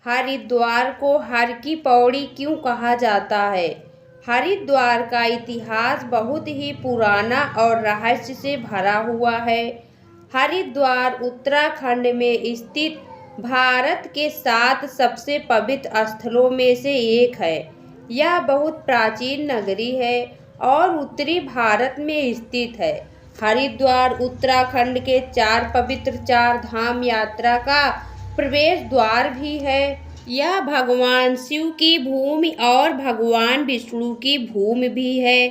हरिद्वार को हर की पौड़ी क्यों कहा जाता है? हरिद्वार का इतिहास बहुत ही पुराना और रहस्य से भरा हुआ है। हरिद्वार उत्तराखंड में स्थित भारत के 7 सबसे पवित्र स्थलों में से एक है। यह बहुत प्राचीन नगरी है और उत्तरी भारत में स्थित है। हरिद्वार उत्तराखंड के 4 पवित्र 4 धाम यात्रा का प्रवेश द्वार भी है। यह भगवान शिव की भूमि और भगवान विष्णु की भूमि भी है।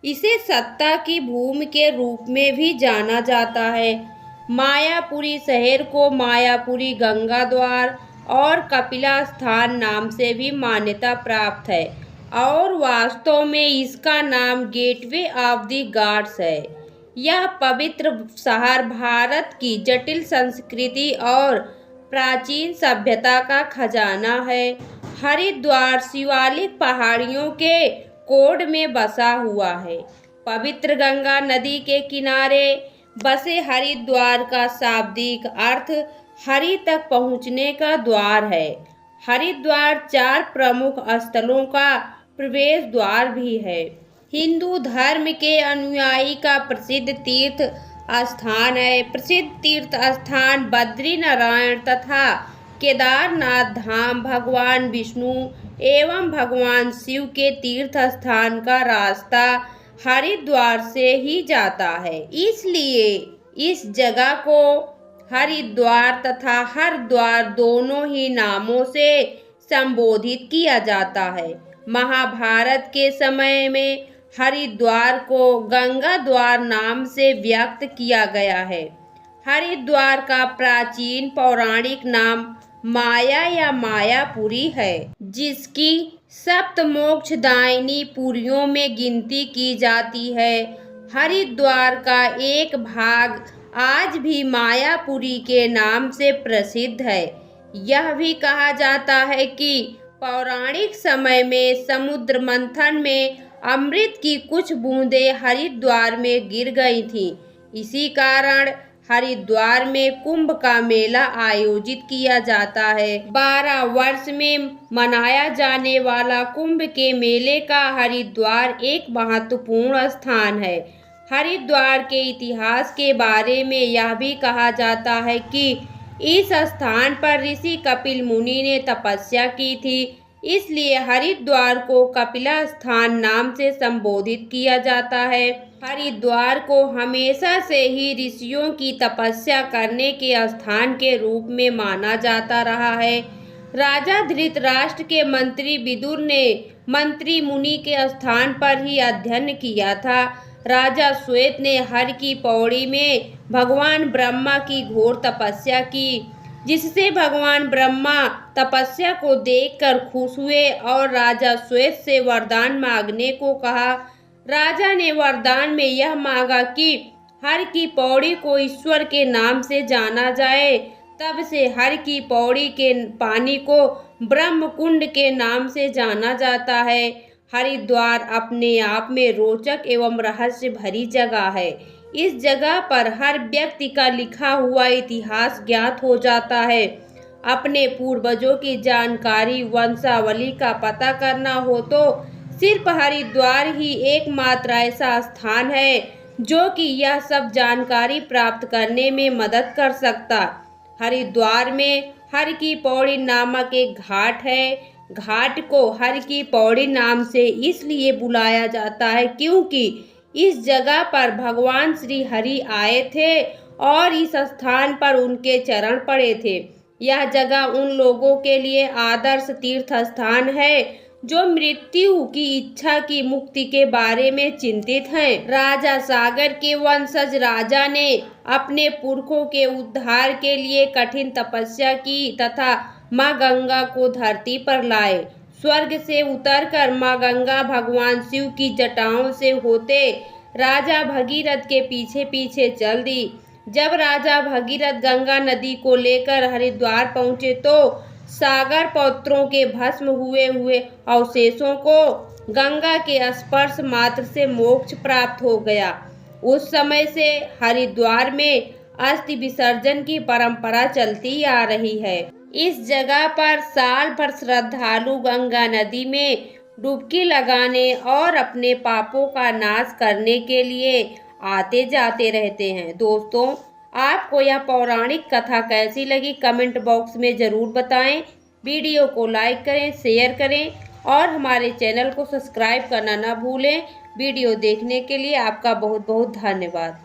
इसे सत्ता की भूमि के रूप में भी जाना जाता है। मायापुरी शहर को मायापुरी गंगा द्वार और कपिला स्थान नाम से भी मान्यता प्राप्त है और वास्तव में इसका नाम गेटवे ऑफ द गॉड्स है। यह पवित्र शहर भारत की जटिल संस्कृति और प्राचीन सभ्यता का खजाना है। हरिद्वार शिवालिक पहाड़ियों के कोड में बसा हुआ है। पवित्र गंगा नदी के किनारे बसे हरिद्वार का शाब्दिक अर्थ हरि तक पहुँचने का द्वार है। हरिद्वार 4 प्रमुख स्थलों का प्रवेश द्वार भी है। हिंदू धर्म के अनुयायी का प्रसिद्ध तीर्थ स्थान है। प्रसिद्ध तीर्थ स्थान बद्रीनारायण तथा केदारनाथ धाम भगवान विष्णु एवं भगवान शिव के तीर्थ स्थान का रास्ता हरिद्वार से ही जाता है। इसलिए इस जगह को हरिद्वार तथा हरद्वार दोनों ही नामों से संबोधित किया जाता है। महाभारत के समय में हरिद्वार को गंगा द्वार नाम से व्यक्त किया गया है। हरिद्वार का प्राचीन पौराणिक नाम माया या मायापुरी है, जिसकी 7 मोक्षदायिनी पुरियों में गिनती की जाती है। हरिद्वार का एक भाग आज भी मायापुरी के नाम से प्रसिद्ध है। यह भी कहा जाता है कि पौराणिक समय में समुद्र मंथन में अमृत की कुछ बूंदें हरिद्वार में गिर गई थीं। इसी कारण हरिद्वार में कुंभ का मेला आयोजित किया जाता है। 12 वर्ष में मनाया जाने वाला कुंभ के मेले का हरिद्वार एक महत्वपूर्ण स्थान है। हरिद्वार के इतिहास के बारे में यह भी कहा जाता है कि इस स्थान पर ऋषि कपिल मुनि ने तपस्या की थी, इसलिए हरिद्वार को कपिला स्थान नाम से संबोधित किया जाता है। हरिद्वार को हमेशा से ही ऋषियों की तपस्या करने के स्थान के रूप में माना जाता रहा है। राजा धृतराष्ट्र के मंत्री विदुर ने मंत्री मुनि के स्थान पर ही अध्ययन किया था। राजा श्वेत ने हर की पौड़ी में भगवान ब्रह्मा की घोर तपस्या की, जिससे भगवान ब्रह्मा तपस्या को देखकर खुश हुए और राजा श्वेत से वरदान मांगने को कहा। राजा ने वरदान में यह मांगा कि हर की पौड़ी को ईश्वर के नाम से जाना जाए। तब से हर की पौड़ी के पानी को ब्रह्म कुंड के नाम से जाना जाता है। हरिद्वार अपने आप में रोचक एवं रहस्य भरी जगह है। इस जगह पर हर व्यक्ति का लिखा हुआ इतिहास ज्ञात हो जाता है। अपने पूर्वजों की जानकारी वंशावली का पता करना हो तो सिर्फ हरिद्वार ही एकमात्र ऐसा स्थान है जो कि यह सब जानकारी प्राप्त करने में मदद कर सकता। हरिद्वार में हर की पौड़ी नामक एक घाट है। घाट को हर की पौड़ी नाम से इसलिए बुलाया जाता है क्योंकि इस जगह पर भगवान श्री हरि आए थे और इस स्थान पर उनके चरण पड़े थे। यह जगह उन लोगों के लिए आदर्श तीर्थ स्थान है जो मृत्यु की इच्छा की मुक्ति के बारे में चिंतित हैं। राजा सागर के वंशज राजा ने अपने पुरखों के उद्धार के लिए कठिन तपस्या की तथा माँ गंगा को धरती पर लाए। स्वर्ग से उतरकर माँ गंगा भगवान शिव की जटाओं से होते राजा भगीरथ के पीछे पीछे चल दी। जब राजा भगीरथ गंगा नदी को लेकर हरिद्वार पहुँचे तो सागर पौत्रों के भस्म हुए हुए अवशेषों को गंगा के स्पर्श मात्र से मोक्ष प्राप्त हो गया। उस समय से हरिद्वार में अस्थि विसर्जन की परंपरा चलती आ रही है। इस जगह पर साल भर श्रद्धालु गंगा नदी में डुबकी लगाने और अपने पापों का नाश करने के लिए आते जाते रहते हैं। दोस्तों, आपको यह पौराणिक कथा कैसी लगी कमेंट बॉक्स में ज़रूर बताएं। वीडियो को लाइक करें, शेयर करें और हमारे चैनल को सब्सक्राइब करना ना भूलें। वीडियो देखने के लिए आपका बहुत बहुत धन्यवाद।